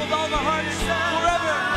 with all the hearts forever.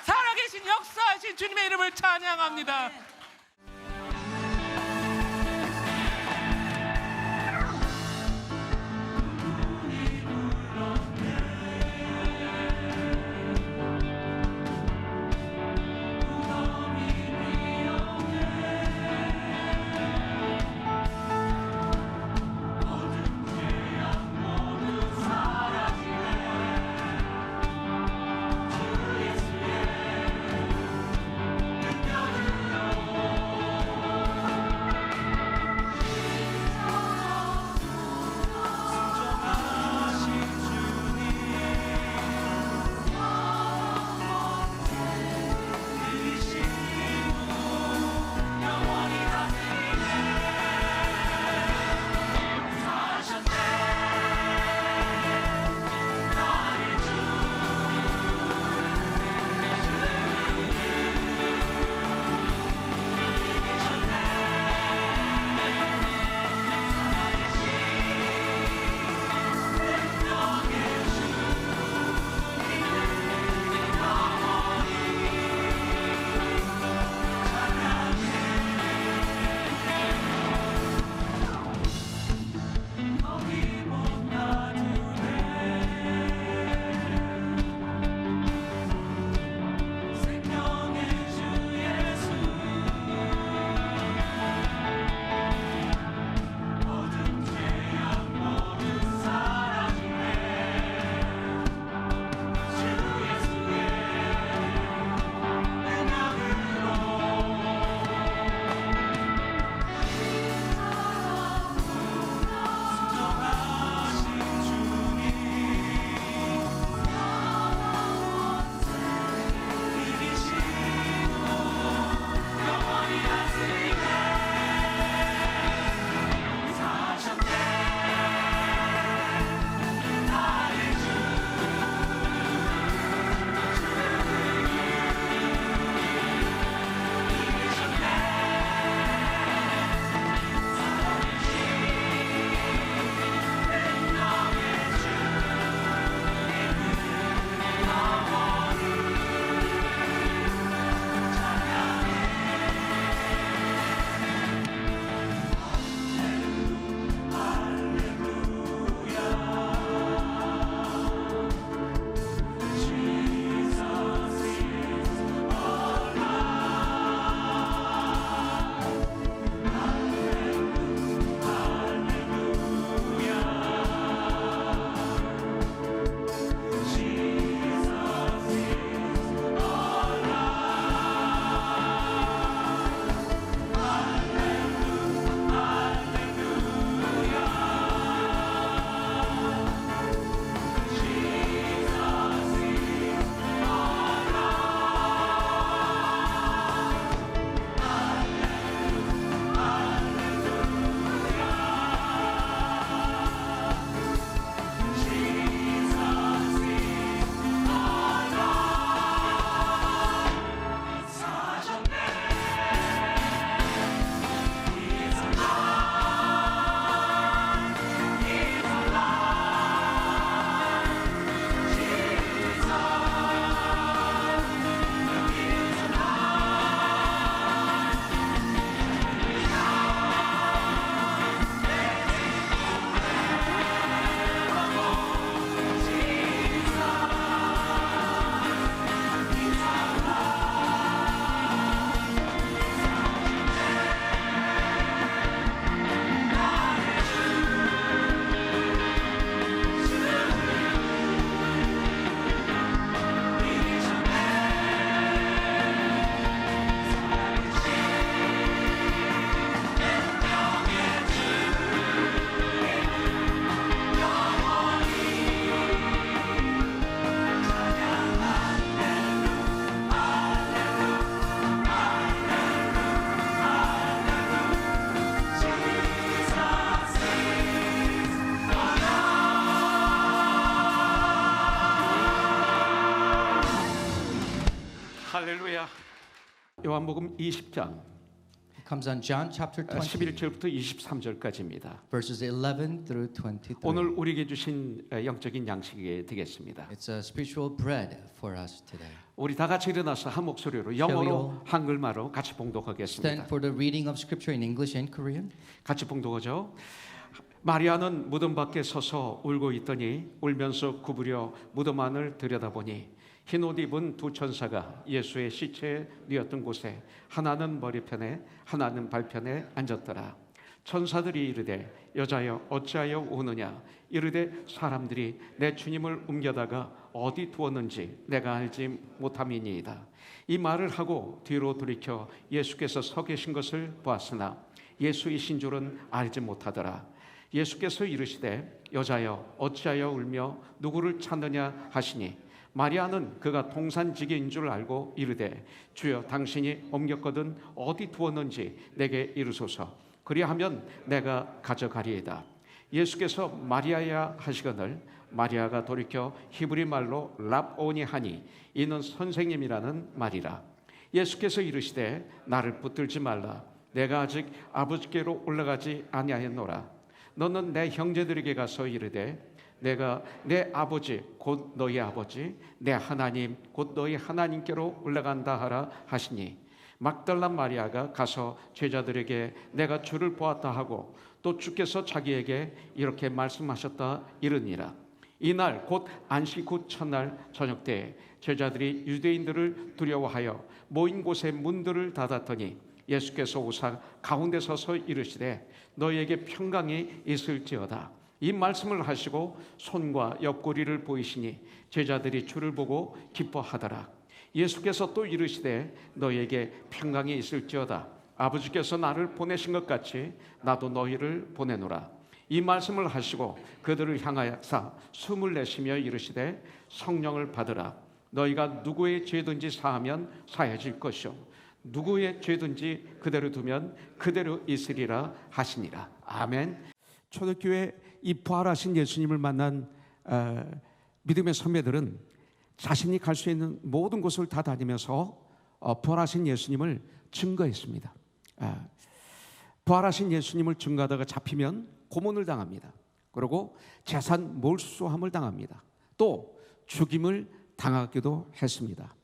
살아계신 역사하신 주님의 이름을 찬양합니다. 요한복음 20장 It comes on John chapter 20, 11절부터 23절까지입니다. verses 11 through 23. 오늘 우리에게 주신 영적인 양식이 되겠습니다. It's a spiritual bread for us today. 우리 다 같이 일어나서 한 목소리로 영어로 한글말로 같이 봉독하겠습니다. Stand for the reading of scripture in English and Korean. 같이 봉독하죠. 마리아는 무덤 밖에 서서 울고 있더니 울면서 구부려 무덤 안을 들여다보니 흰 옷 입은 두 천사가 예수의 시체에 누웠던 곳에 하나는 머리편에 하나는 발편에 앉았더라. 천사들이 이르되 여자여 어찌하여 우느냐 이르되 사람들이 내 주님을 옮겨다가 어디 두었는지 내가 알지 못함이니이다. 이 말을 하고 뒤로 돌이켜 예수께서 서 계신 것을 보았으나 예수이신 줄은 알지 못하더라. 예수께서 이르시되 여자여 어찌하여 울며 누구를 찾느냐 하시니 마리아는 그가 동산지기인 줄 알고 이르되 주여 당신이 옮겼거든 어디 두었는지 내게 이르소서. 그리하면 내가 가져가리이다. 예수께서 마리아야 하시거늘 마리아가 돌이켜 히브리 말로 랍오니 하니 이는 선생님이라는 말이라. 예수께서 이르시되 나를 붙들지 말라. 내가 아직 아버지께로 올라가지 아니하였노라. 너는 내 형제들에게 가서 이르되 내가 내 아버지 곧 너희 아버지 내 하나님 곧 너희 하나님께로 올라간다 하라 하시니 막달라 마리아가 가서 제자들에게 내가 주를 보았다 하고 또 주께서 자기에게 이렇게 말씀하셨다 이르니라. 이날 곧 안식 후 첫날 저녁 때에 제자들이 유대인들을 두려워하여 모인 곳에 문들을 닫았더니 예수께서 오사 가운데 서서 이르시되 너희에게 평강이 있을지어다. 이 말씀을 하시고 손과 옆구리를 보이시니 제자들이 주를 보고 기뻐하더라. 예수께서 또 이르시되 너희에게 평강이 있을지어다. 아버지께서 나를 보내신 것 같이 나도 너희를 보내노라. 이 말씀을 하시고 그들을 향하여서 숨을 내쉬며 이르시되 성령을 받으라. 너희가 누구의 죄든지 사하면 사해질 것이요 누구의 죄든지 그대로 두면 그대로 있으리라 하시니라. 아멘. 초대교회 이 부활하신 예수님을 만난 믿음의 선배들은 자신이 갈 수 있는 모든 곳을 다 다니면서 부활하신 예수님을 증거했습니다. 부활하신 예수님을 증거하다가 잡히면 고문을 당합니다. 그리고 재산 몰수함을 당합니다. 또 죽임을 당하기도 했습니다.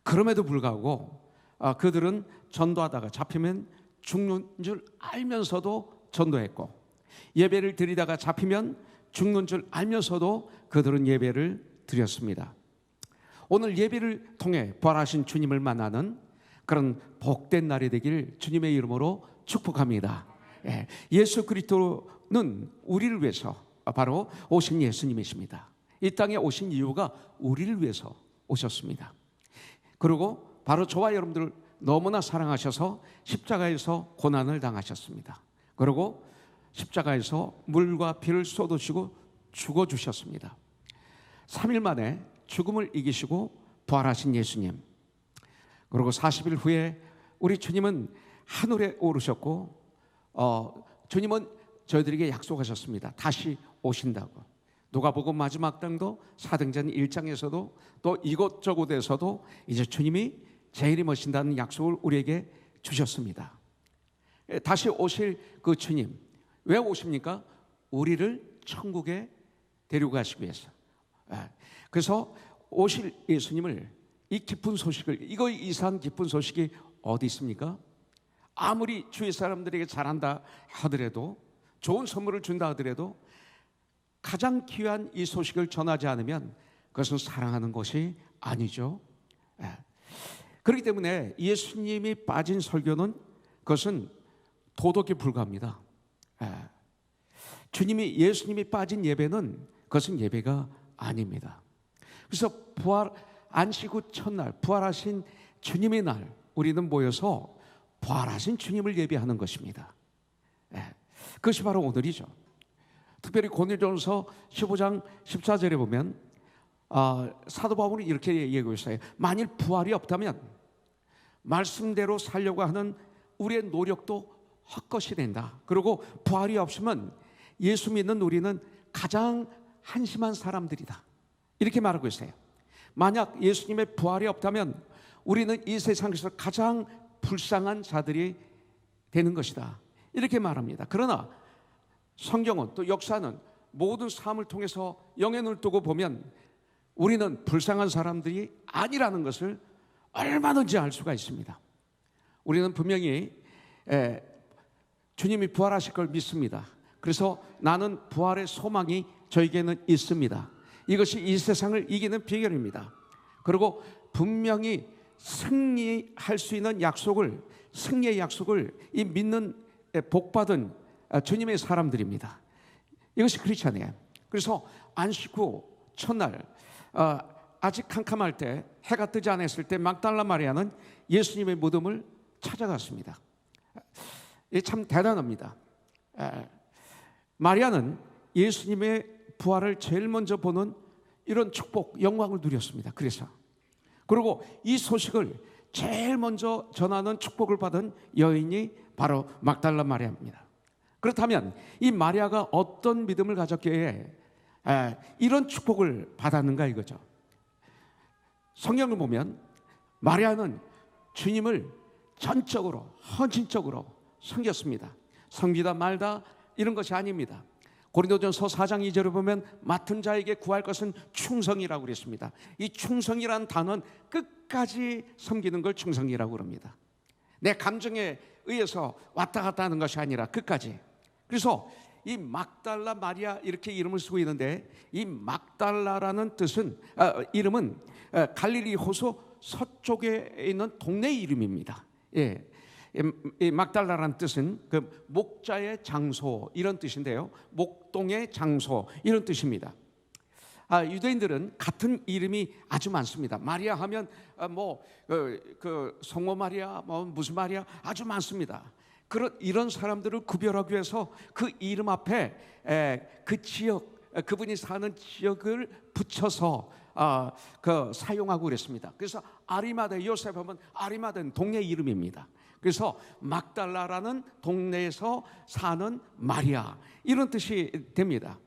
그럼에도 불구하고 그들은 전도하다가 잡히면 죽는 줄 알면서도 전도했고 예배를 드리다가 잡히면 죽는 줄 알면서도 그들은 예배를 드렸습니다. 오늘 예배를 통해 부활하신 주님을 만나는 그런 복된 날이 되길 주님의 이름으로 축복합니다. 예수 그리스도는 우리를 위해서 바로 오신 예수님이십니다. 이 땅에 오신 이유가 우리를 위해서 오셨습니다. 그리고 바로 저와 여러분들을 너무나 사랑하셔서 십자가에서 고난을 당하셨습니다. 그리고 십자가에서 물과 피를 쏟으시고 죽어주셨습니다. 3일 만에 죽음을 이기시고 부활하신 예수님. 그리고 40일 후에 우리 주님은 하늘에 오르셨고 주님은 저희들에게 약속하셨습니다. 다시 오신다고. 누가복음 마지막 장도 사도행전 1장에서도 또 이곳저곳에서도 이제 주님이 재림 오신다는 약속을 우리에게 주셨습니다. 다시 오실 그 주님 왜 오십니까? 우리를 천국에 데려가시기 위해서. 그래서 오실 예수님을 이 기쁜 소식을 이거 이상 기쁜 소식이 어디 있습니까? 아무리 주위 사람들에게 잘한다 하더라도 좋은 선물을 준다 하더라도 가장 귀한 이 소식을 전하지 않으면 그것은 사랑하는 것이 아니죠. 그렇기 때문에 예수님이 빠진 설교는 그것은 도덕에 불과합니다. 주님이 예수님이 빠진 예배는 그것은 예배가 아닙니다. 그래서 부활 안식 후 첫날 부활하신 주님의 날 우리는 모여서 부활하신 주님을 예배하는 것입니다. 그것이 바로 오늘이죠. 특별히 고린도전서 15장 14절에 보면 사도 바울이 이렇게 얘기하고 있어요. 만일 부활이 없다면 말씀대로 살려고 하는 우리의 노력도 헛것이 된다. 그리고 부활이 없으면 예수 믿는 우리는 가장 한심한 사람들이다. 이렇게 말하고 있어요. 만약 예수님의 부활이 없다면 우리는 이 세상에서 가장 불쌍한 자들이 되는 것이다, 이렇게 말합니다. 그러나 성경은 또 역사는 모든 삶을 통해서 영의 눈을 뜨고 보면 우리는 불쌍한 사람들이 아니라는 것을 얼마든지 알 수가 있습니다. 우리는 분명히 주님이 부활하실 걸 믿습니다. 그래서 나는 부활의 소망이 저에게는 있습니다. 이것이 이 세상을 이기는 비결입니다. 그리고 분명히 승리할 수 있는 약속을, 승리의 약속을 이 믿는 복받은 주님의 사람들입니다. 이것이 크리스찬이에요. 그래서 안식 후 첫날 아직 캄캄할 때, 해가 뜨지 않았을 때 막달라 마리아는 예수님의 무덤을 찾아갔습니다. 이게 참 대단합니다. 마리아는 예수님의 부활을 제일 먼저 보는 이런 축복, 영광을 누렸습니다. 그리고 이 소식을 제일 먼저 전하는 축복을 받은 여인이 바로 막달라 마리아입니다. 그렇다면 이 마리아가 어떤 믿음을 가졌기에 이런 축복을 받았는가 이거죠. 성경을 보면 마리아는 주님을 전적으로, 헌신적으로 섬겼습니다. 섬기다 말다 이런 것이 아닙니다. 고린도전서 4장 2절을 보면 맡은 자에게 구할 것은 충성이라고 그랬습니다. 이 충성이라는 단어는 끝까지 섬기는 걸 충성이라고 그럽니다. 내 감정에 의해서 왔다 갔다 하는 것이 아니라 끝까지. 그래서 이 막달라 마리아 이렇게 이름을 쓰고 있는데, 이 막달라라는 뜻은 이름은 갈릴리 호수 서쪽에 있는 동네 이름입니다. 이 막달라라는 뜻은 그 목자의 장소 이런 뜻인데요, 목동의 장소 이런 뜻입니다. 유대인들은 같은 이름이 아주 많습니다. 마리아 하면 그 성모 마리아, 무슨 마리아 아주 많습니다. 이런 사람들을 구별하기 위해서 그 이름 앞에 그 지역, 그분이 사는 지역을 붙여서 사용하고 그랬습니다. 그래서 아리마다, 요셉 하면 아리마다는 동네 이름입니다. 그래서 막달라라는 동네에서 사는 마리아 이런 뜻이 됩니다.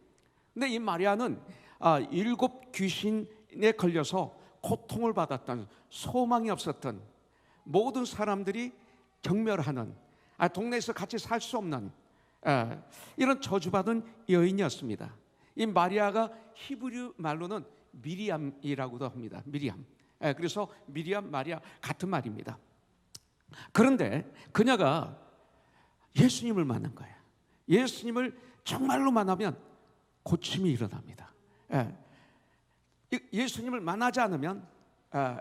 근데 이 마리아는 7 귀신에 걸려서 고통을 받았던, 소망이 없었던, 모든 사람들이 경멸하는, 동네에서 같이 살 수 없는 이런 저주받은 여인이었습니다. 이 마리아가 히브리 말로는 미리암이라고도 합니다. 미리암. 그래서 미리암, 마리아 같은 말입니다. 그런데 그녀가 예수님을 만난 거예요. 예수님을 정말로 만나면 고침이 일어납니다. 예수님을 만나지 않으면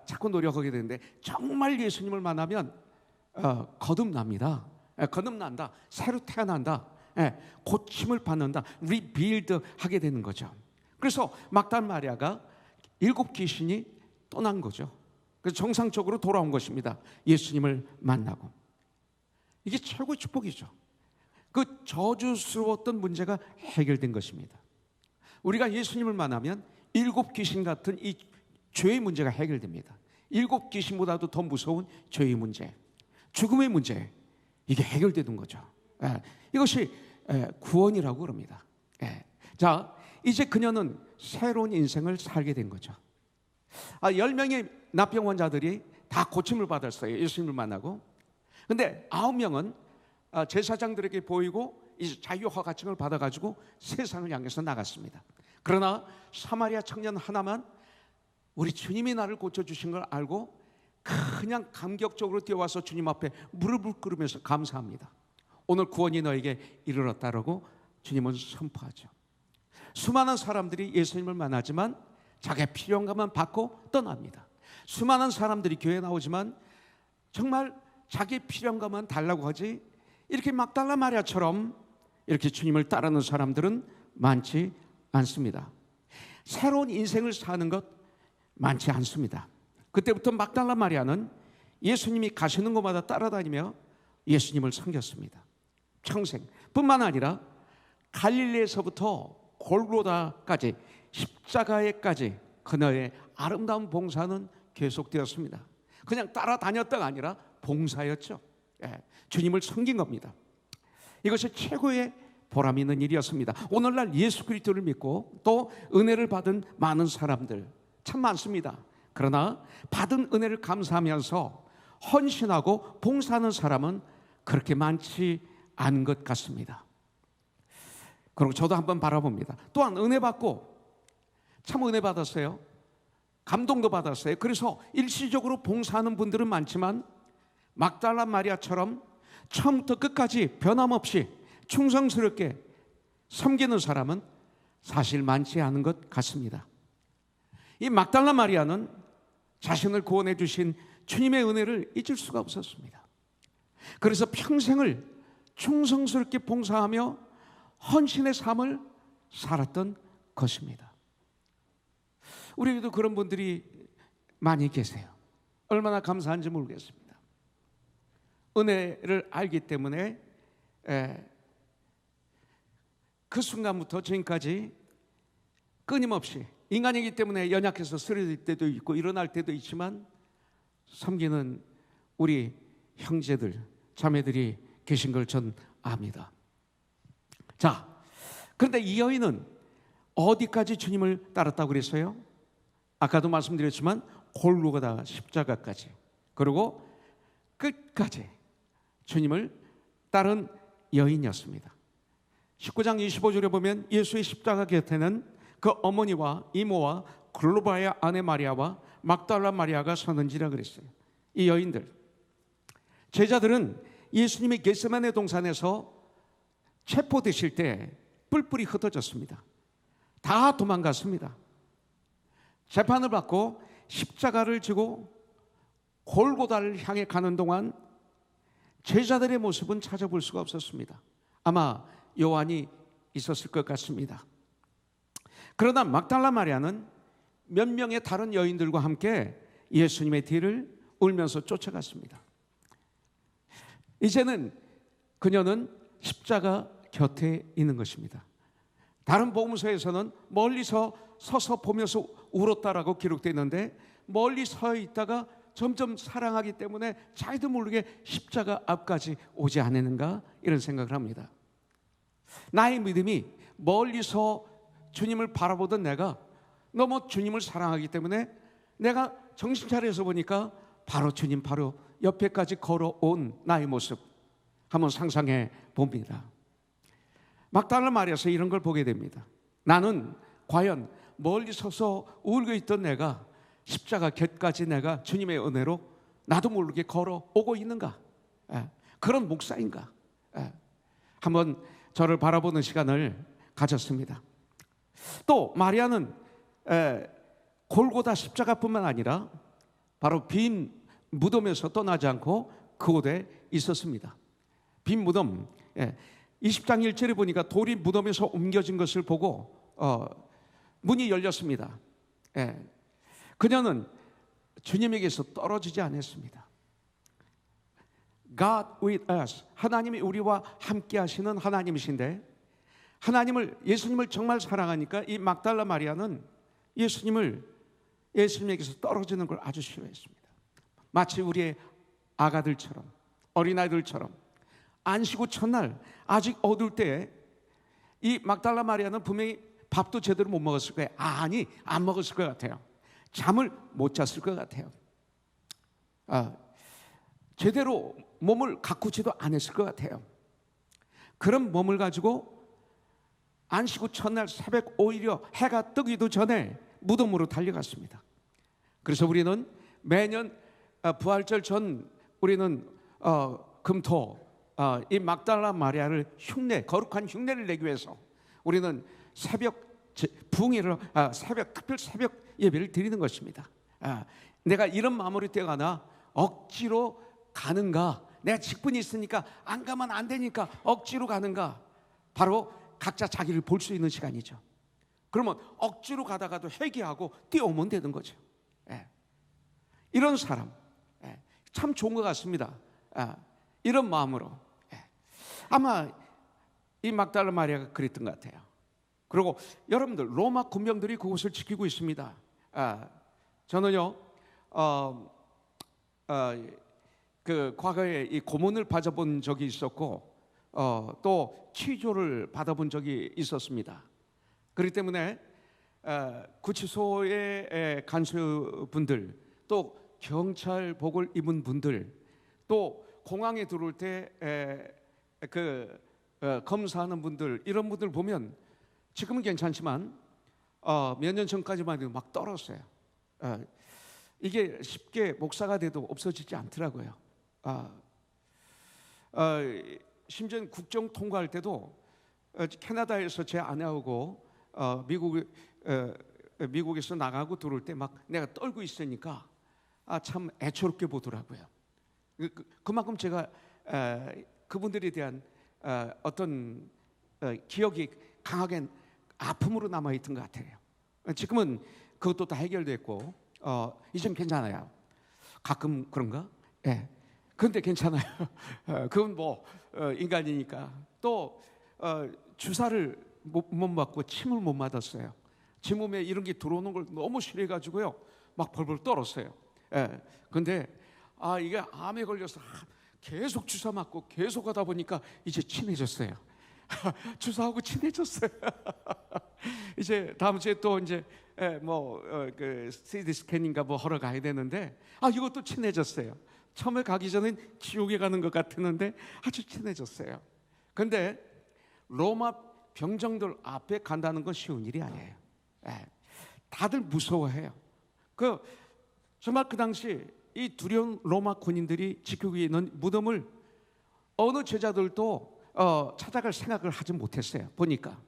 자꾸 노력하게 되는데, 정말 예수님을 만나면 거듭납니다. 거듭난다, 새로 태어난다, 고침을 받는다, 리빌드 하게 되는 거죠. 그래서 막달 마리아가 7 귀신이 떠난 거죠. 그래서 정상적으로 돌아온 것입니다. 예수님을 만나고. 이게 최고의 축복이죠. 그 저주스러웠던 문제가 해결된 것입니다. 우리가 예수님을 만나면 7 귀신 같은 이 죄의 문제가 해결됩니다. 7 귀신보다도 더 무서운 죄의 문제, 죽음의 문제, 이게 해결되는 거죠. 이것이 구원이라고 그럽니다. 자, 이제 그녀는 새로운 인생을 살게 된 거죠. 10명의 납병 환자들이 다 고침을 받았어요. 예수님을 만나고. 근데 9명은 제사장들에게 보이고 이제 자유와 가증을 받아가지고 세상을 향해서 나갔습니다. 그러나 사마리아 청년 하나만 우리 주님이 나를 고쳐주신 걸 알고 그냥 감격적으로 뛰어와서 주님 앞에 무릎을 꿇으면서 감사합니다. 오늘 구원이 너에게 이르렀다라고 주님은 선포하죠. 수많은 사람들이 예수님을 만나지만 자기의 필요한 것만 받고 떠납니다. 수많은 사람들이 교회에 나오지만 정말 자기의 필요한 것만 달라고 하지, 이렇게 막달라 마리아처럼 이렇게 주님을 따르는 사람들은 많지 않습니다. 새로운 인생을 사는 것 많지 않습니다. 그때부터 막달라 마리아는 예수님이 가시는 곳마다 따라다니며 예수님을 섬겼습니다. 평생. 뿐만 아니라 갈릴리에서부터 골고다까지, 십자가에까지 그녀의 아름다운 봉사는 계속되었습니다. 그냥 따라다녔다가 아니라 봉사였죠. 주님을 섬긴 겁니다. 이것이 최고의 보람 있는 일이었습니다. 오늘날 예수 그리스도를 믿고 또 은혜를 받은 많은 사람들 참 많습니다. 그러나 받은 은혜를 감사하면서 헌신하고 봉사하는 사람은 그렇게 많지 않은 것 같습니다. 그리고 저도 한번 바라봅니다. 또한 은혜 받고 참 은혜 받았어요. 감동도 받았어요. 그래서 일시적으로 봉사하는 분들은 많지만 막달라 마리아처럼 처음부터 끝까지 변함없이 충성스럽게 섬기는 사람은 사실 많지 않은 것 같습니다. 이 막달라 마리아는 자신을 구원해 주신 주님의 은혜를 잊을 수가 없었습니다. 그래서 평생을 충성스럽게 봉사하며 헌신의 삶을 살았던 것입니다. 우리에게도 그런 분들이 많이 계세요. 얼마나 감사한지 모르겠습니다. 은혜를 알기 때문에 그 순간부터 지금까지 끊임없이 인간이기 때문에 연약해서 쓰러질 때도 있고 일어날 때도 있지만 섬기는 우리 형제들, 자매들이 계신 걸 전 압니다. 자, 그런데 이 여인은 어디까지 주님을 따랐다고 그랬어요? 아까도 말씀드렸지만 골고다 십자가까지, 그리고 끝까지 주님을 따른 여인이었습니다. 19장 25절에 보면 예수의 십자가 곁에는 그 어머니와 이모와 글로바의 아내 마리아와 막달라 마리아가 서는지라 그랬어요. 이 여인들, 제자들은 예수님이 겟세마네 동산에서 체포되실 때 뿔뿔이 흩어졌습니다. 다 도망갔습니다. 재판을 받고 십자가를 지고 골고다를 향해 가는 동안 제자들의 모습은 찾아볼 수가 없었습니다. 아마 요한이 있었을 것 같습니다. 그러나 막달라 마리아는 몇 명의 다른 여인들과 함께 예수님의 뒤를 울면서 쫓아갔습니다. 이제는 그녀는 십자가 곁에 있는 것입니다. 다른 복음서에서는 멀리서 서서 보면서 울었다라고 기록되어 있는데, 멀리 서 있다가 점점 사랑하기 때문에 자기도 모르게 십자가 앞까지 오지 않았는가, 이런 생각을 합니다. 나의 믿음이 멀리서 주님을 바라보던 내가 너무 주님을 사랑하기 때문에 내가 정신 차려서 보니까 바로 주님 바로 옆에까지 걸어온 나의 모습 한번 상상해 봅니다. 막달라 마리아에서 이런 걸 보게 됩니다. 나는 과연 멀리 서서 울고 있던 내가 십자가 곁까지 내가 주님의 은혜로 나도 모르게 걸어오고 있는가? 그런 목사인가? 한번 저를 바라보는 시간을 가졌습니다. 또 마리아는 골고다 십자가뿐만 아니라 바로 빈 무덤에서 떠나지 않고 그곳에 있었습니다. 빈 무덤, 20장 1절에 보니까 돌이 무덤에서 옮겨진 것을 보고 문이 열렸습니다. 그녀는 주님에게서 떨어지지 않았습니다. God with us, 하나님이 우리와 함께 하시는 하나님이신데, 하나님을, 예수님을 정말 사랑하니까 이 막달라 마리아는 예수님에게서 떨어지는 걸 아주 싫어했습니다. 마치 우리의 아가들처럼, 어린아이들처럼 안식구 첫날 아직 어둘 때에 이 막달라 마리아는 분명히 밥도 제대로 못 먹었을 거예요. 아니, 안 먹었을 것 같아요. 잠을 못 잤을 것 같아요. 제대로 몸을 가꾸지도 않았을 것 같아요. 그런 몸을 가지고 안식구 첫날 새벽 오히려 해가 뜨기도 전에 무덤으로 달려갔습니다. 그래서 우리는 매년 부활절 전 우리는 금토 이 막달라 마리아를 거룩한 흉내를 내기 위해서 우리는 특별 새벽 예배를 드리는 것입니다. 내가 이런 마음으로 뛰어가나 억지로 가는가? 내가 직분이 있으니까 안 가면 안 되니까 억지로 가는가? 바로 각자 자기를 볼 수 있는 시간이죠. 그러면 억지로 가다가도 회개하고 뛰어오면 되는 거죠. 이런 사람 참 좋은 것 같습니다. 이런 마음으로 아마 이 막달라 마리아가 그랬던 것 같아요. 그리고 여러분들, 로마 군병들이 그곳을 지키고 있습니다. 저는요 그 과거에 이 고문을 받아본 적이 있었고 또 치조를 받아본 적이 있었습니다. 그렇기 때문에 구치소의 간수분들, 또 경찰복을 입은 분들, 또 공항에 들어올 때 검사하는 분들, 이런 분들 보면 지금은 괜찮지만 몇 년 전까지만 해도 막 떨었어요. 이게 쉽게 목사가 돼도 없어지지 않더라고요. 심지어 국정 통과할 때도 캐나다에서 제 아내하고 미국에서 나가고 들어올 때 막 내가 떨고 있으니까 참 애처롭게 보더라고요. 그만큼 제가 그분들에 대한 어떤 기억이 강하게 아픔으로 남아있던 것 같아요. 지금은 그것도 다 해결됐고 이젠 괜찮아요. 가끔 그런가? 예. 그런데 괜찮아요. 그건 뭐 인간이니까. 또 주사를 못 맞고 침을 못 맞았어요. 제 몸에 이런 게 들어오는 걸 너무 싫어해가지고요, 막 벌벌 떨었어요. 예. 근데 이게 암에 걸려서 계속 주사 맞고 계속 하다 보니까 이제 친해졌어요. 주사하고 친해졌어요. 이제 다음 주에 또 이제 그 CT 스캔인가 뭐 하러 가야 되는데 이것도 친해졌어요. 처음에 가기 전엔 지옥에 가는 것 같았는데 아주 친해졌어요. 근데 로마 병정들 앞에 간다는 건 쉬운 일이 아니에요. 다들 무서워해요. 정말 그 당시 이 두려운 로마 군인들이 지키고 있는 무덤을 어느 제자들도 찾아갈 생각을 하지 못했어요. 보니까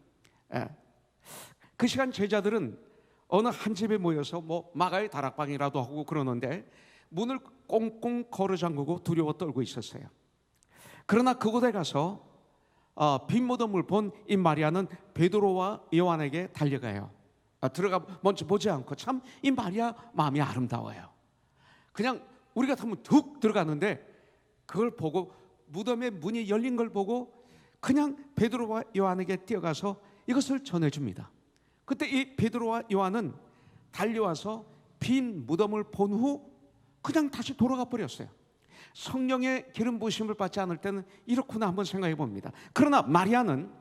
그 시간 제자들은 어느 한 집에 모여서 뭐 마가의 다락방이라도 하고 그러는데 문을 꽁꽁 걸어 잠그고 두려워 떨고 있었어요. 그러나 그곳에 가서 빈 무덤을 본 이 마리아는 베드로와 요한에게 달려가요. 들어가 먼저 보지 않고, 참 이 마리아 마음이 아름다워요. 그냥 우리 같으면 툭 들어갔는데 그걸 보고, 무덤의 문이 열린 걸 보고 그냥 베드로와 요한에게 뛰어가서 이것을 전해줍니다. 그때 이 베드로와 요한은 달려와서 빈 무덤을 본 후 그냥 다시 돌아가 버렸어요. 성령의 기름 부으심을 받지 않을 때는 이렇구나 한번 생각해 봅니다. 그러나 마리아는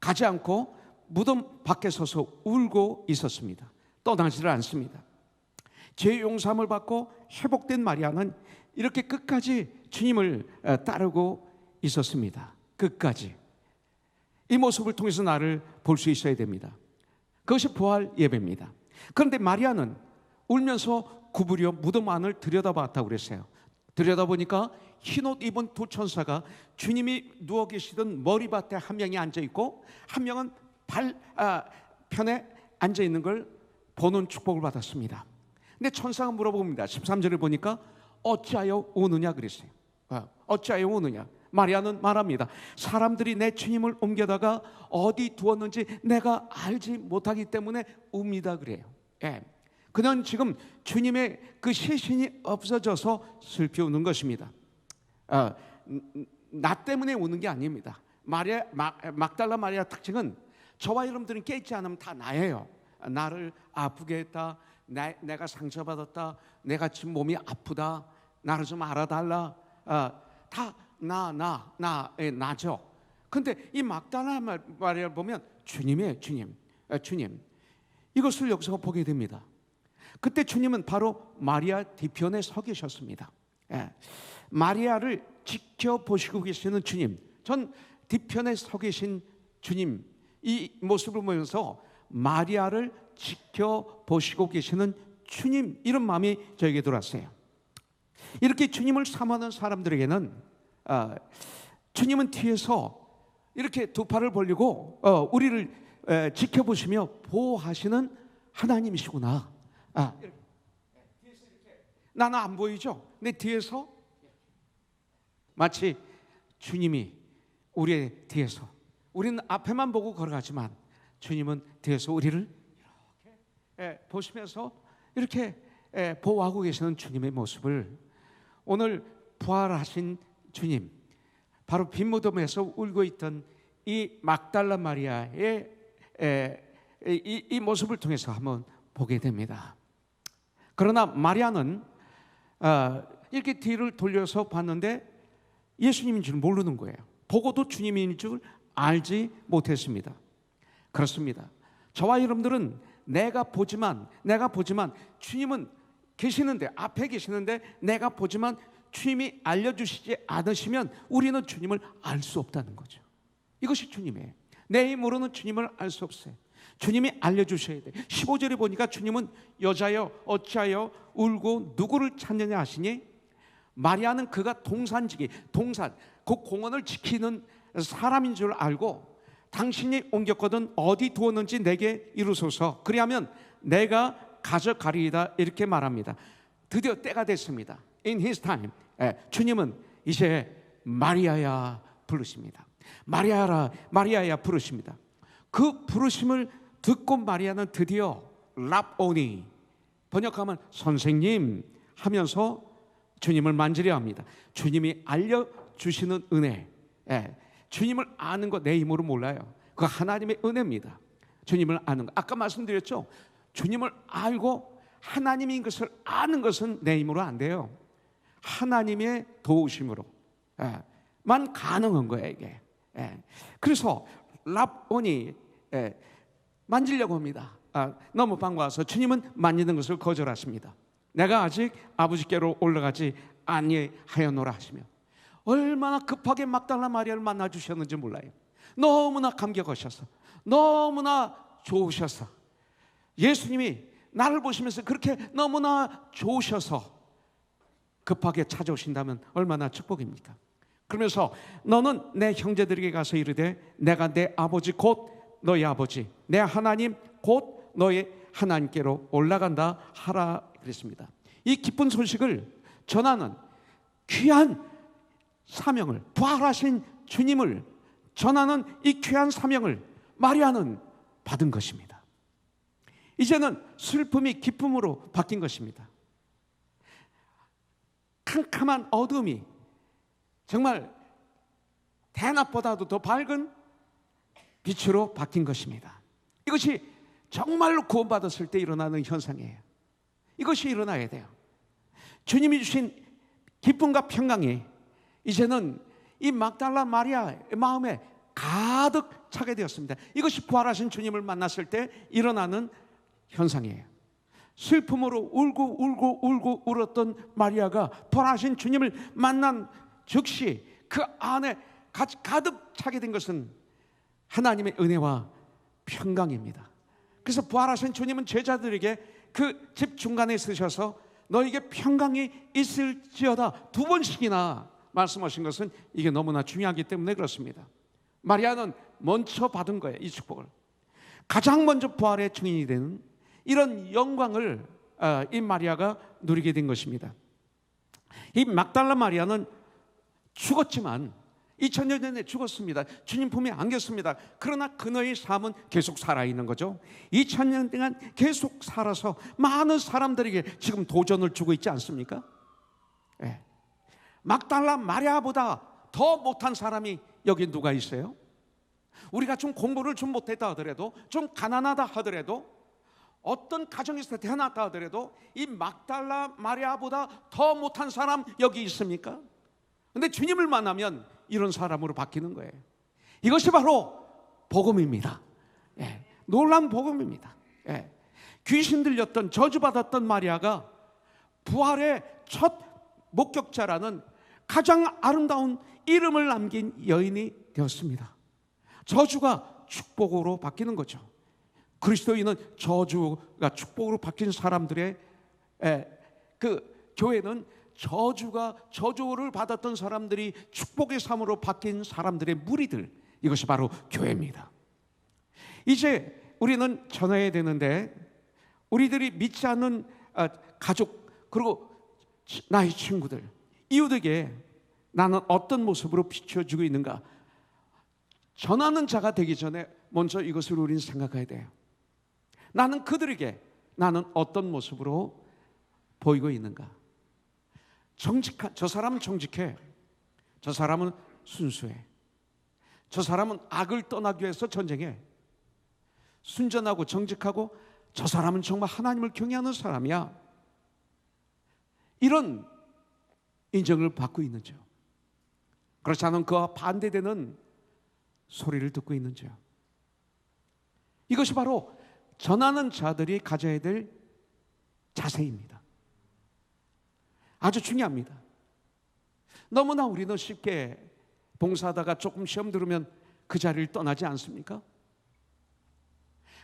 가지 않고 무덤 밖에 서서 울고 있었습니다. 떠나지를 않습니다. 죄 용서함을 받고 회복된 마리아는 이렇게 끝까지 주님을 따르고 있었습니다. 끝까지. 이 모습을 통해서 나를 볼 수 있어야 됩니다. 그것이 부활 예배입니다. 그런데 마리아는 울면서 구부려 무덤 안을 들여다봤다고 그랬어요. 들여다보니까 흰옷 입은 두 천사가 주님이 누워 계시던 머리밭에 한 명이 앉아 있고 한 명은 편에 앉아 있는 걸 보는 축복을 받았습니다. 근데 천사가 물어봅니다. 13절을 보니까 어찌하여 우느냐 그랬어요. 어찌하여 우느냐. 마리아는 말합니다. 사람들이 내 주님을 옮겨다가 어디 두었는지 내가 알지 못하기 때문에 웁니다 그래요. 그는 지금 주님의 그 시신이 없어져서 슬피 우는 것입니다. 나 때문에 우는 게 아닙니다. 막달라 마리아 특징은 저와 여러분들은 깨지 않으면 다 나예요. 나를 아프게 했다, 내가 상처받았다, 내가 지금 몸이 아프다, 나를 좀 알아달라, 다 나죠. 근데 이 막달라 마리아를 보면 주님이에요. 주님. 이것을 여기서 보게 됩니다. 그때 주님은 바로 마리아 뒤편에 서 계셨습니다. 마리아를 지켜보시고 계시는 주님, 전 뒤편에 서 계신 주님, 이 모습을 보면서 마리아를 지켜보시고 계시는 주님, 이런 마음이 저에게 들어왔어요. 이렇게 주님을 사모하는 사람들에게는 주님은 뒤에서 이렇게 두 팔을 벌리고 우리를 지켜보시며 보호하시는 하나님이시구나. 뒤에서 이렇게, 나는 안 보이죠? 근데 뒤에서 마치 주님이 우리의 뒤에서, 우리는 앞에만 보고 걸어가지만 주님은 뒤에서 우리를 이렇게 보시면서 이렇게 보호하고 계시는 주님의 모습을 오늘 부활하신 주님, 바로 빈 무덤에서 울고 있던 이 막달라 마리아의 이 모습을 통해서 한번 보게 됩니다. 그러나 마리아는 이렇게 뒤를 돌려서 봤는데 예수님인 줄 모르는 거예요. 보고도 주님인 줄 알지 못했습니다. 그렇습니다. 저와 여러분들은 내가 보지만 주님은 계시는데, 앞에 계시는데 내가 보지만 주님이 알려주시지 않으시면 우리는 주님을 알 수 없다는 거죠. 이것이 주님이에요. 내 힘으로는 주님을 알 수 없어요. 주님이 알려주셔야 돼요. 15절에 보니까 주님은 여자여 어찌하여 울고 누구를 찾느냐 하시니, 마리아는 그가 동산지기, 동산, 그 공원을 지키는 사람인 줄 알고 당신이 옮겼거든 어디 두었는지 내게 이루소서, 그리하면 내가 가져가리이다, 이렇게 말합니다. 드디어 때가 됐습니다. In his time. 주님은 이제 마리아야 부르십니다. 마리아야 부르십니다. 그 부르심을 듣고 마리아는 드디어 랍오니, 번역하면 선생님 하면서 주님을 만지려 합니다. 주님이 알려주시는 은혜, 주님을 아는 거 내 힘으로 몰라요. 그 하나님의 은혜입니다. 주님을 아는 거, 아까 말씀드렸죠. 주님을 알고 하나님인 것을 아는 것은 내 힘으로 안 돼요. 하나님의 도우심으로 만 가능한 거예요, 이게. 그래서 랍오니 만지려고 합니다. 너무 반가워서 주님은 만지는 것을 거절하십니다. 내가 아직 아버지께로 올라가지 아니하였노라 하시며, 얼마나 급하게 막달라 마리아를 만나 주셨는지 몰라요. 너무나 감격하셔서, 너무나 좋으셔서, 예수님이 나를 보시면서 그렇게 너무나 좋으셔서 급하게 찾아오신다면 얼마나 축복입니까? 그러면서 너는 내 형제들에게 가서 이르되 내가 내 아버지 곧 너희 아버지, 내 하나님 곧 너희 하나님께로 올라간다 하라 그랬습니다. 이 기쁜 소식을 전하는 귀한 사명을, 부활하신 주님을 전하는 이 귀한 사명을 마리아는 받은 것입니다. 이제는 슬픔이 기쁨으로 바뀐 것입니다. 캄캄한 어둠이 정말 대낮보다도 더 밝은 빛으로 바뀐 것입니다. 이것이 정말로 구원받았을 때 일어나는 현상이에요. 이것이 일어나야 돼요. 주님이 주신 기쁨과 평강이 이제는 이 막달라 마리아의 마음에 가득 차게 되었습니다. 이것이 부활하신 주님을 만났을 때 일어나는 현상이에요. 슬픔으로 울고 울었던 마리아가 부활하신 주님을 만난 즉시 그 안에 가득 차게 된 것은 하나님의 은혜와 평강입니다. 그래서 부활하신 주님은 제자들에게 그 집 중간에 서셔서 너에게 평강이 있을지어다 두 번씩이나 말씀하신 것은 이게 너무나 중요하기 때문에 그렇습니다. 마리아는 먼저 받은 거예요. 이 축복을 가장 먼저 부활의 증인이 되는 이런 영광을 이 마리아가 누리게 된 것입니다. 이 막달라 마리아는 죽었지만 2000년 전에 죽었습니다. 주님 품에 안겼습니다. 그러나 그녀의 삶은 계속 살아있는 거죠. 2000년 동안 계속 살아서 많은 사람들에게 지금 도전을 주고 있지 않습니까? 막달라 마리아보다 더 못한 사람이 여기 누가 있어요? 우리가 좀 공부를 좀 못했다 하더라도, 좀 가난하다 하더라도, 어떤 가정에서 태어났다 하더라도 이 막달라 마리아보다 더 못한 사람 여기 있습니까? 근데 주님을 만나면 이런 사람으로 바뀌는 거예요. 이것이 바로 복음입니다. 놀라운 복음입니다. 귀신 들렸던 저주받았던 마리아가 부활의 첫 목격자라는 가장 아름다운 이름을 남긴 여인이 되었습니다. 저주가 축복으로 바뀌는 거죠. 그리스도인은 저주가 축복으로 바뀐 사람들의 그 교회는 저주를 받았던 사람들이 축복의 삶으로 바뀐 사람들의 무리들, 이것이 바로 교회입니다. 이제 우리는 전해야 되는데, 우리들이 믿지 않는 가족, 그리고 나의 친구들, 이웃에게 나는 어떤 모습으로 비춰주고 있는가, 전하는 자가 되기 전에 먼저 이것을 우리는 생각해야 돼요. 나는 그들에게 나는 어떤 모습으로 보이고 있는가. 정직한, 저 사람은 정직해, 저 사람은 순수해, 저 사람은 악을 떠나기 위해서 전쟁해, 순전하고 정직하고, 저 사람은 정말 하나님을 경외하는 사람이야, 이런 인정을 받고 있는지요? 그렇지 않으면 그와 반대되는 소리를 듣고 있는지요? 이것이 바로 전하는 자들이 가져야 될 자세입니다. 아주 중요합니다. 너무나 우리는 쉽게 봉사하다가 조금 시험 들으면 그 자리를 떠나지 않습니까?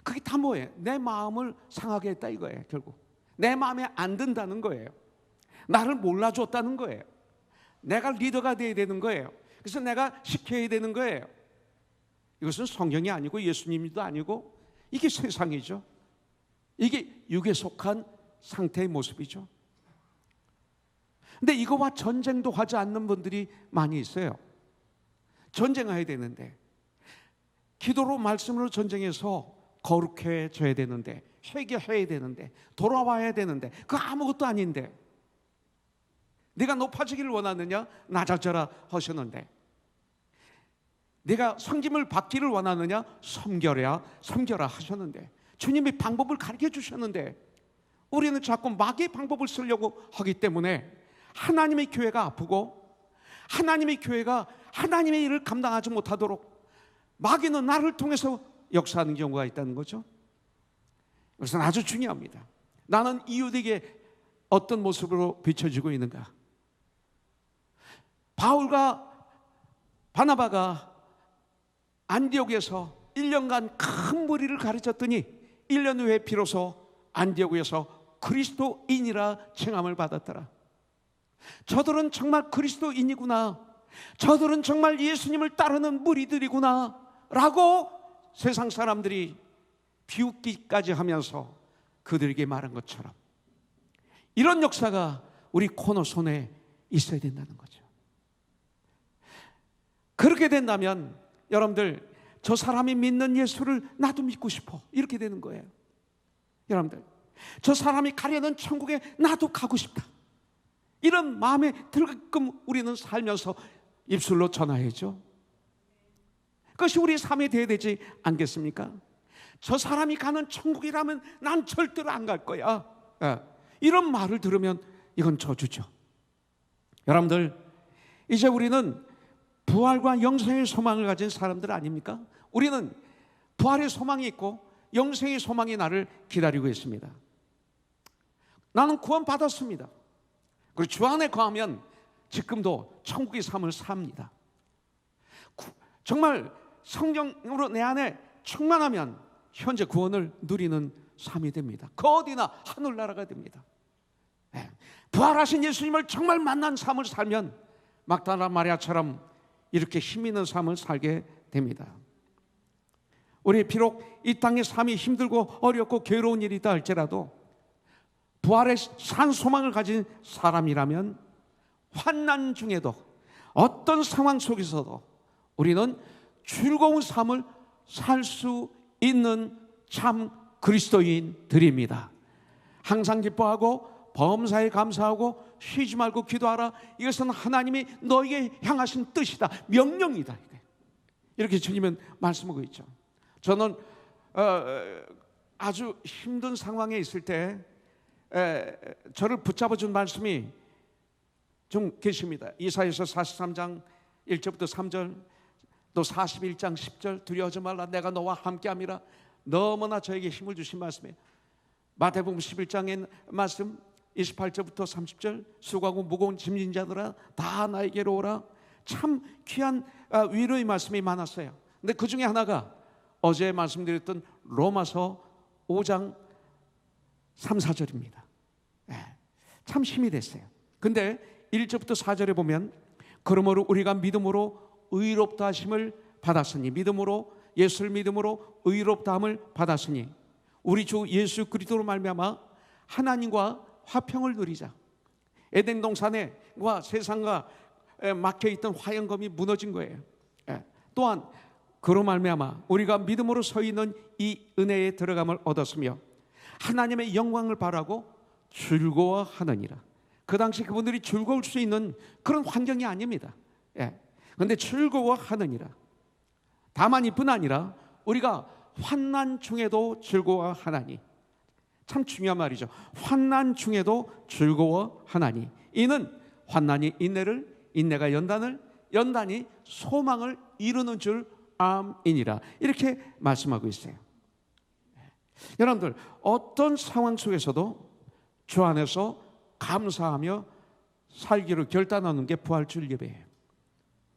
그게 다 뭐예요? 내 마음을 상하게 했다 이거예요. 결국 내 마음에 안 든다는 거예요. 나를 몰라줬다는 거예요. 내가 리더가 돼야 되는 거예요. 그래서 내가 시켜야 되는 거예요. 이것은 성경이 아니고 예수님도 아니고 이게 세상이죠. 이게 육에 속한 상태의 모습이죠. 근데 이거와 전쟁도 하지 않는 분들이 많이 있어요. 전쟁해야 되는데, 기도로 말씀으로 전쟁해서 거룩해져야 되는데, 회개해야 되는데, 돌아와야 되는데, 그거 아무것도 아닌데, 네가 높아지기를 원하느냐? 낮아져라 하셨는데, 네가 섬김을 받기를 원하느냐? 섬겨라 하셨는데, 주님이 방법을 가르쳐 주셨는데, 우리는 자꾸 마귀의 방법을 쓰려고 하기 때문에 하나님의 교회가 아프고, 하나님의 교회가 하나님의 일을 감당하지 못하도록 마귀는 나를 통해서 역사하는 경우가 있다는 거죠. 그것은 아주 중요합니다. 나는 이웃에게 어떤 모습으로 비춰지고 있는가? 바울과 바나바가 안디옥에서 1년간 큰 무리를 가르쳤더니 1년 후에 비로소 안디옥에서 그리스도인이라 칭함을 받았더라. 저들은 정말 그리스도인이구나, 저들은 정말 예수님을 따르는 무리들이구나 라고 세상 사람들이 비웃기까지 하면서 그들에게 말한 것처럼 이런 역사가 우리 코너 손에 있어야 된다는 거죠. 그렇게 된다면 여러분들, 저 사람이 믿는 예수를 나도 믿고 싶어, 이렇게 되는 거예요. 여러분들, 저 사람이 가려는 천국에 나도 가고 싶다, 이런 마음에 들게끔 우리는 살면서 입술로 전하야죠. 그것이 우리의 삶이 되어야 되지 않겠습니까? 저 사람이 가는 천국이라면 난 절대로 안 갈 거야, 이런 말을 들으면 이건 저주죠. 여러분들, 이제 우리는 부활과 영생의 소망을 가진 사람들 아닙니까? 우리는 부활의 소망이 있고 영생의 소망이 나를 기다리고 있습니다. 나는 구원 받았습니다. 그리고 주 안에 거하면 지금도 천국의 삶을 삽니다. 정말 성령으로 내 안에 충만하면 현재 구원을 누리는 삶이 됩니다. 그 어디나 하늘나라가 됩니다. 부활하신 예수님을 정말 만난 삶을 살면 막달라 마리아처럼 이렇게 힘 있는 삶을 살게 됩니다. 우리 비록 이 땅의 삶이 힘들고 어렵고 괴로운 일이다 할지라도 부활의 산 소망을 가진 사람이라면 환난 중에도 어떤 상황 속에서도 우리는 즐거운 삶을 살 수 있는 참 그리스도인들입니다. 항상 기뻐하고 범사에 감사하고 쉬지 말고 기도하라. 이것은 하나님이 너에게 향하신 뜻이다, 명령이다, 이렇게 주님은 말씀하고 있죠. 저는 아주 힘든 상황에 있을 때 저를 붙잡아준 말씀이 좀 계십니다. 이사야서 43장 1절부터 3절, 또 41장 10절, 두려워하지 말라, 내가 너와 함께함이라. 너무나 저에게 힘을 주신 말씀이에요. 마태복음 11장의 말씀 28절부터 30절, 수고하고 무거운 짐진 자들아 다 나에게로 오라. 참 귀한 위로의 말씀이 많았어요. 근데 그 중에 하나가 어제 말씀드렸던 로마서 5장 3, 4절입니다. 참 힘이 됐어요. 근데 1절부터 4절에 보면, 그러므로 우리가 믿음으로 의롭다 하심을 받았으니, 믿음으로, 예수를 믿음으로 의롭다 함을 받았으니 우리 주 예수 그리스도로 말미암아 하나님과 화평을 누리자. 에덴 동산과 세상과 막혀있던 화영검이 무너진 거예요. 또한 그로 말미암아 우리가 믿음으로 서 있는 이 은혜에 들어감을 얻었으며 하나님의 영광을 바라고 즐거워하느니라. 그 당시 그분들이 즐거울 수 있는 그런 환경이 아닙니다. 그런데 즐거워하느니라. 다만 이뿐 아니라 우리가 환난 중에도 즐거워하나니. 참 중요한 말이죠. 환난 중에도 즐거워하나니. 이는 환난이 인내를, 인내가 연단을, 연단이 소망을 이루는 줄 암이니라. 이렇게 말씀하고 있어요. 여러분들 어떤 상황 속에서도 주 안에서 감사하며 살기로 결단하는 게 부활주일 예배예요.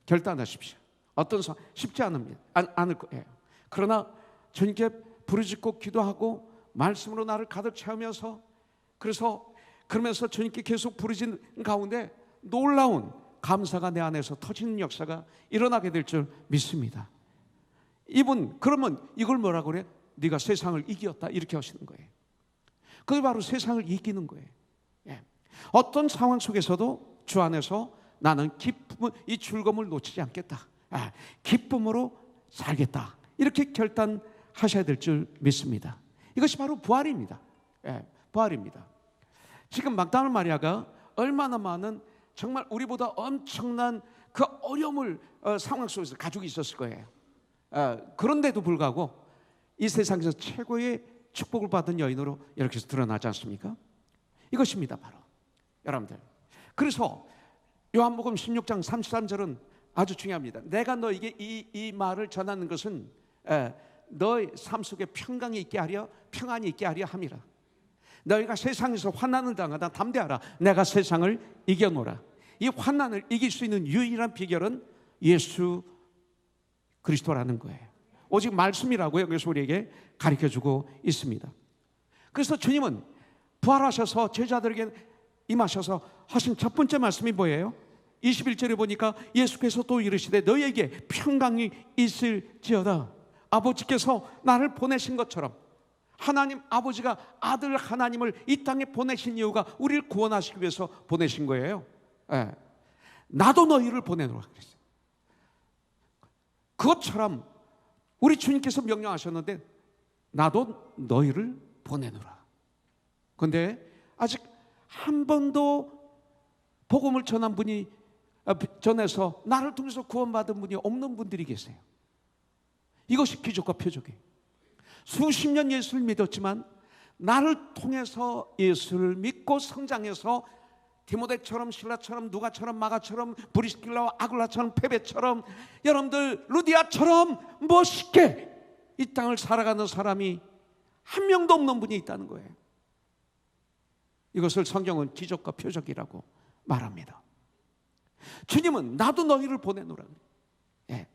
결단하십시오. 어떤 상황 쉽지 않을 거예요. 그러나 주님께 부르짖고 기도하고 말씀으로 나를 가득 채우면서 그러면서 주님께 계속 부르짖는 가운데 놀라운 감사가 내 안에서 터지는 역사가 일어나게 될 줄 믿습니다. 그러면 이걸 뭐라고 그래? 네가 세상을 이겼다 이렇게 하시는 거예요. 그게 바로 세상을 이기는 거예요. 예. 어떤 상황 속에서도 주 안에서 나는 이 즐거움을 놓치지 않겠다. 기쁨으로 살겠다. 이렇게 결단하셔야 될 줄 믿습니다. 이것이 바로 부활입니다. 예, 부활입니다. 지금 막달라 마리아가 얼마나 많은 정말 우리보다 엄청난 그 어려움을 상황 속에서 가지고 있었을 거예요. 그런데도 불구하고 이 세상에서 최고의 축복을 받은 여인으로 이렇게 드러나지 않습니까? 이것입니다, 바로. 여러분들. 그래서 요한복음 16장 33절은 아주 중요합니다. 내가 너에게 이 말을 전하는 것은 너의 삶 속에 평강이 있게 하려, 평안이 있게 하려 함이라. 너희가 세상에서 환난을 당하다 담대하라. 내가 세상을 이겨노라. 이 환난을 이길 수 있는 유일한 비결은 예수 그리스도라는 거예요. 오직 말씀이라고 여기서 우리에게 가르쳐주고 있습니다. 그래서 주님은 부활하셔서 제자들에게 임하셔서 하신 첫 번째 말씀이 뭐예요? 21절에 보니까 예수께서 또 이르시되 너희에게 평강이 있을지어다. 아버지께서 나를 보내신 것처럼 하나님 아버지가 아들 하나님을 이 땅에 보내신 이유가 우리를 구원하시기 위해서 보내신 거예요. 나도 너희를 보내노라 그랬어요. 그것처럼 우리 주님께서 명령하셨는데 나도 너희를 보내노라. 그런데 아직 한 번도 복음을 전해서 나를 통해서 구원받은 분이 없는 분들이 계세요. 이것이 기적과 표적이에요. 수십 년 예수를 믿었지만 나를 통해서 예수를 믿고 성장해서 디모데처럼 실라처럼 누가처럼 마가처럼 브리스길라와 아굴라처럼 페베처럼 여러분들 루디아처럼 멋있게 이 땅을 살아가는 사람이 한 명도 없는 분이 있다는 거예요. 이것을 성경은 기적과 표적이라고 말합니다. 주님은 나도 너희를 보내노라. 예.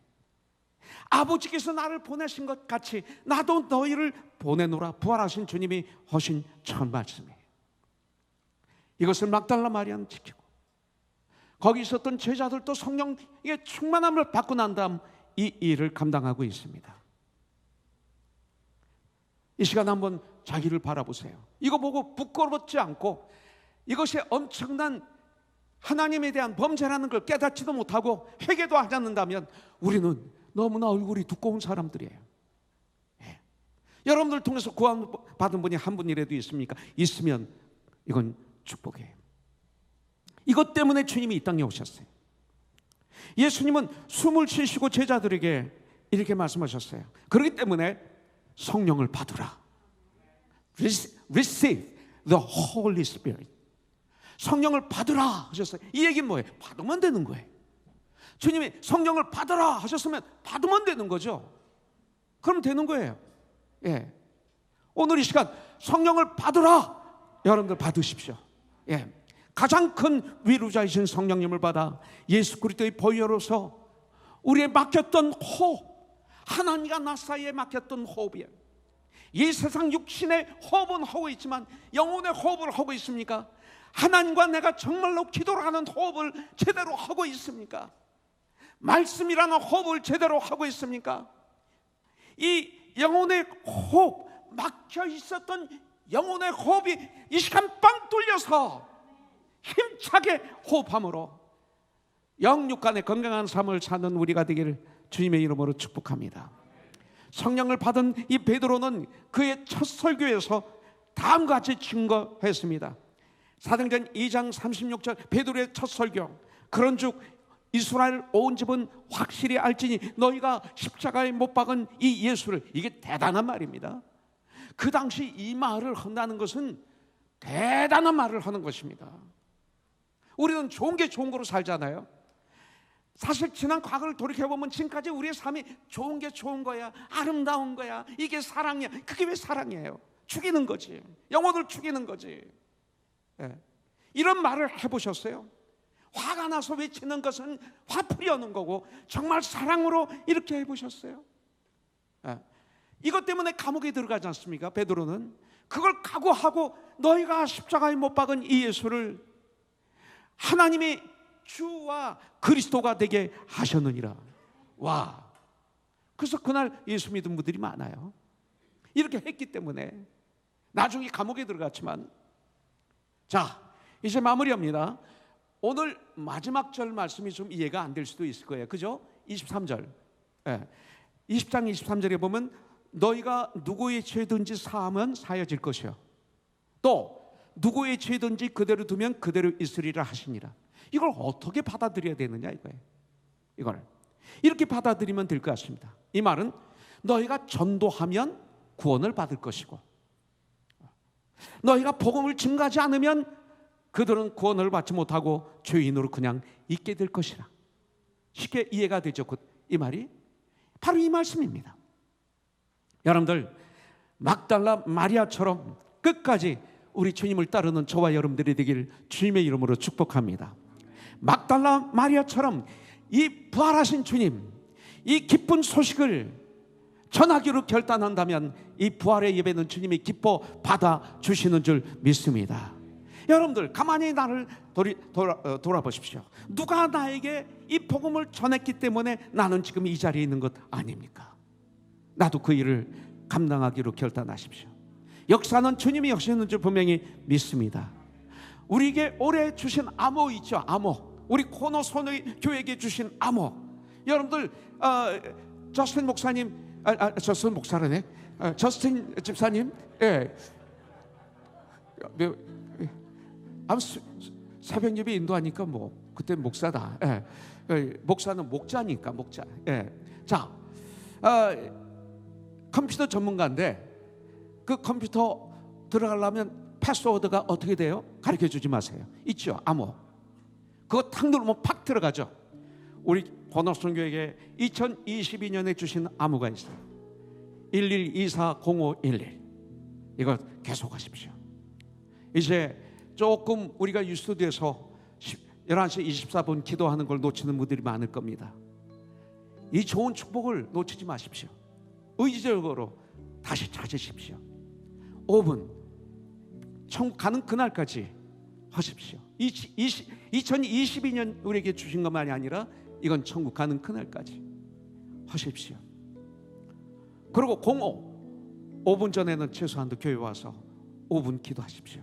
아버지께서 나를 보내신 것 같이 나도 너희를 보내노라. 부활하신 주님이 하신 첫 말씀이에요. 이것을 막달라 마리아는 지키고 거기 있었던 제자들도 성령의 충만함을 받고 난 다음 이 일을 감당하고 있습니다. 이 시간 한번 자기를 바라보세요. 이거 보고 부끄럽지 않고 이것이 엄청난 하나님에 대한 범죄라는 걸 깨닫지도 못하고 회개도 하지 않는다면 우리는 너무나 얼굴이 두꺼운 사람들이에요. 예. 여러분들 통해서 구원받은 분이 한 분이라도 있습니까? 있으면 이건 축복이에요. 이것 때문에 주님이 이 땅에 오셨어요. 예수님은 숨을 쉬시고 제자들에게 이렇게 말씀하셨어요. 그렇기 때문에 성령을 받으라. Receive the Holy Spirit. 성령을 받으라 하셨어요. 이 얘기는 뭐예요? 받으면 되는 거예요. 주님이 성령을 받으라 하셨으면 받으면 되는 거죠. 그럼 되는 거예요. 예. 오늘 이 시간 성령을 받으라. 여러분들 받으십시오. 예. 가장 큰 위로자이신 성령님을 받아 예수 그리스도의 보혈로서 우리의 막혔던 호흡, 하나님과 나 사이에 막혔던 호흡이에요. 이 세상 육신의 호흡은 하고 있지만 영혼의 호흡을 하고 있습니까? 하나님과 내가 정말로 기도를 하는 호흡을 제대로 하고 있습니까? 말씀이라는 호흡을 제대로 하고 있습니까? 이 영혼의 호흡, 막혀 있었던 영혼의 호흡이 이 시간 빵 뚫려서 힘차게 호흡함으로 영육간의 건강한 삶을 사는 우리가 되기를 주님의 이름으로 축복합니다. 성령을 받은 이 베드로는 그의 첫 설교에서 다음과 같이 증거했습니다. 사도행전 2장 36절 베드로의 첫 설교. 그런즉 이스라엘 온 집은 확실히 알지니 너희가 십자가에 못 박은 이 예수를. 이게 대단한 말입니다. 그 당시 이 말을 한다는 것은 대단한 말을 하는 것입니다. 우리는 좋은 게 좋은 거로 살잖아요. 사실 지난 과거를 돌이켜보면 지금까지 우리의 삶이 좋은 게 좋은 거야, 아름다운 거야, 이게 사랑이야. 그게 왜 사랑이에요? 죽이는 거지. 영혼을 죽이는 거지. 예. 이런 말을 해보셨어요? 화가 나서 외치는 것은 화풀이하는 거고, 정말 사랑으로 이렇게 해보셨어요? 예. 이것 때문에 감옥에 들어가지 않습니까? 베드로는 그걸 각오하고 너희가 십자가에 못 박은 이 예수를 하나님이 주와 그리스도가 되게 하셨느니라. 와, 그래서 그날 예수 믿은 분들이 많아요. 이렇게 했기 때문에 나중에 감옥에 들어갔지만, 자, 이제 마무리합니다. 오늘 마지막 절 말씀이 좀 이해가 안 될 수도 있을 거예요. 그죠? 23절. 예. 20장 23절에 보면 너희가 누구의 죄든지 사하면 사여질 것이요, 또 누구의 죄든지 그대로 두면 그대로 있으리라 하시니라. 이걸 어떻게 받아들여야 되느냐 이거예요. 이걸 이렇게 받아들이면 될 것 같습니다. 이 말은 너희가 전도하면 구원을 받을 것이고, 너희가 복음을 증가하지 않으면 그들은 구원을 받지 못하고 죄인으로 그냥 있게 될 것이라. 쉽게 이해가 되죠? 이 말이 바로 이 말씀입니다. 여러분들, 막달라 마리아처럼 끝까지 우리 주님을 따르는 저와 여러분들이 되길 주님의 이름으로 축복합니다. 막달라 마리아처럼 이 부활하신 주님, 이 기쁜 소식을 전하기로 결단한다면 이 부활의 예배는 주님이 기뻐 받아주시는 줄 믿습니다. 여러분들, 가만히 나를 돌아보십시오. 누가 나에게 이 복음을 전했기 때문에 나는 지금 이 자리에 있는 것 아닙니까? 나도 그 일을 감당하기로 결단하십시오. 역사는 주님이 하시는 줄 분명히 믿습니다. 우리에게 올해 주신 암호 있죠? 암호. 우리 코너손의 교회에게 주신 암호. 여러분들, 저스틴 목사님, 저스틴 목사라네. 저스틴 집사님, 예. 새벽 예배 인도하니까 뭐 그때 목사다. 예. 목사는 목자니까 목자. 예. 자, 컴퓨터 전문가인데 그 컴퓨터 들어가려면 패스워드가 어떻게 돼요? 가르쳐주지 마세요. 있죠? 암호. 그거 탁 누르면 팍 들어가죠. 우리 권호선 교회에 2022년에 주신 암호가 있어요. 11240511. 이거 계속 하십시오. 이제 조금 우리가 유스튜디오에서 11시 24분 기도하는 걸 놓치는 분들이 많을 겁니다. 이 좋은 축복을 놓치지 마십시오. 의지적으로 다시 찾으십시오. 5분 천국 가는 그날까지 하십시오. 2022년 우리에게 주신 것만이 아니라 이건 천국 가는 그날까지 하십시오. 그리고 5분 전에는 최소한도 교회 와서 5분 기도하십시오.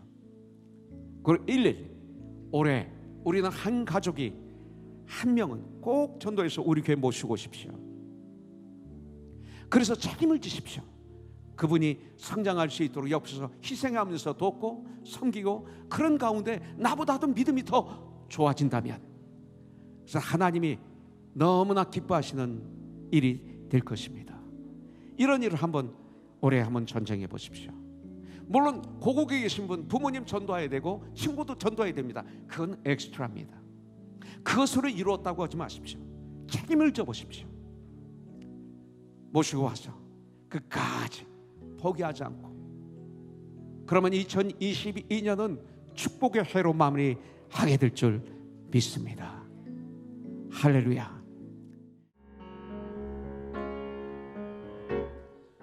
그리고 11 올해 우리는 한 가족이 한 명은 꼭 전도해서 우리 교회 모시고 오십시오. 그래서 책임을 지십시오. 그분이 성장할 수 있도록 옆에서 희생하면서 돕고 섬기고, 그런 가운데 나보다도 믿음이 더 좋아진다면 그래서 하나님이 너무나 기뻐하시는 일이 될 것입니다. 이런 일을 올해 한번 전쟁해 보십시오. 물론 고국에 계신 분, 부모님 전도해야 되고 친구도 전도해야 됩니다. 그건 엑스트라입니다. 그것으로 이루었다고 하지 마십시오. 책임을 져보십시오. 모시고 와서 끝까지 포기하지 않고, 그러면 2022년은 축복의 해로 마무리하게 될 줄 믿습니다. 할렐루야.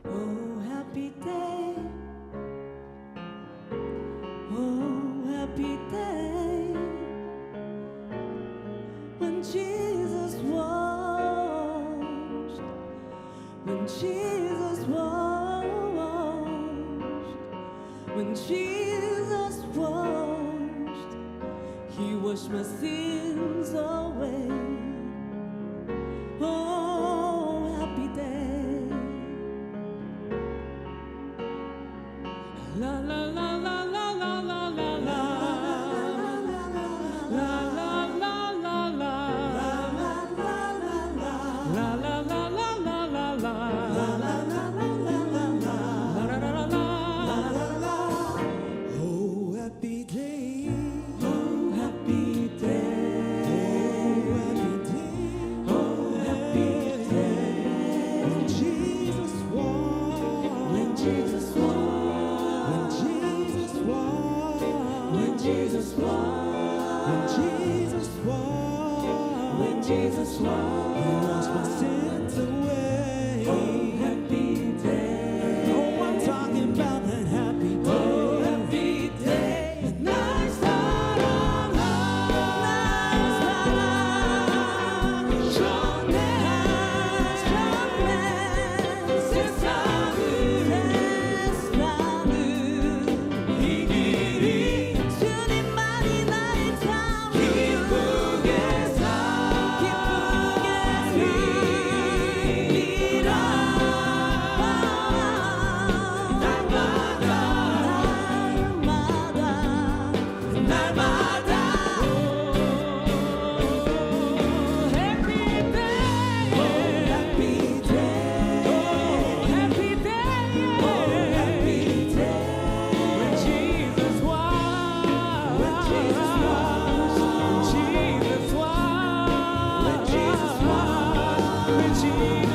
Oh, happy day. Oh, happy day. When Jesus washed. When Jesus washed. When Jesus washed. He washed my sins away. Oh, happy day. La la la la la la la la la. La la la la la. La la la la la la la. Oh, happy day. Oh, happy day. Oh, happy 지금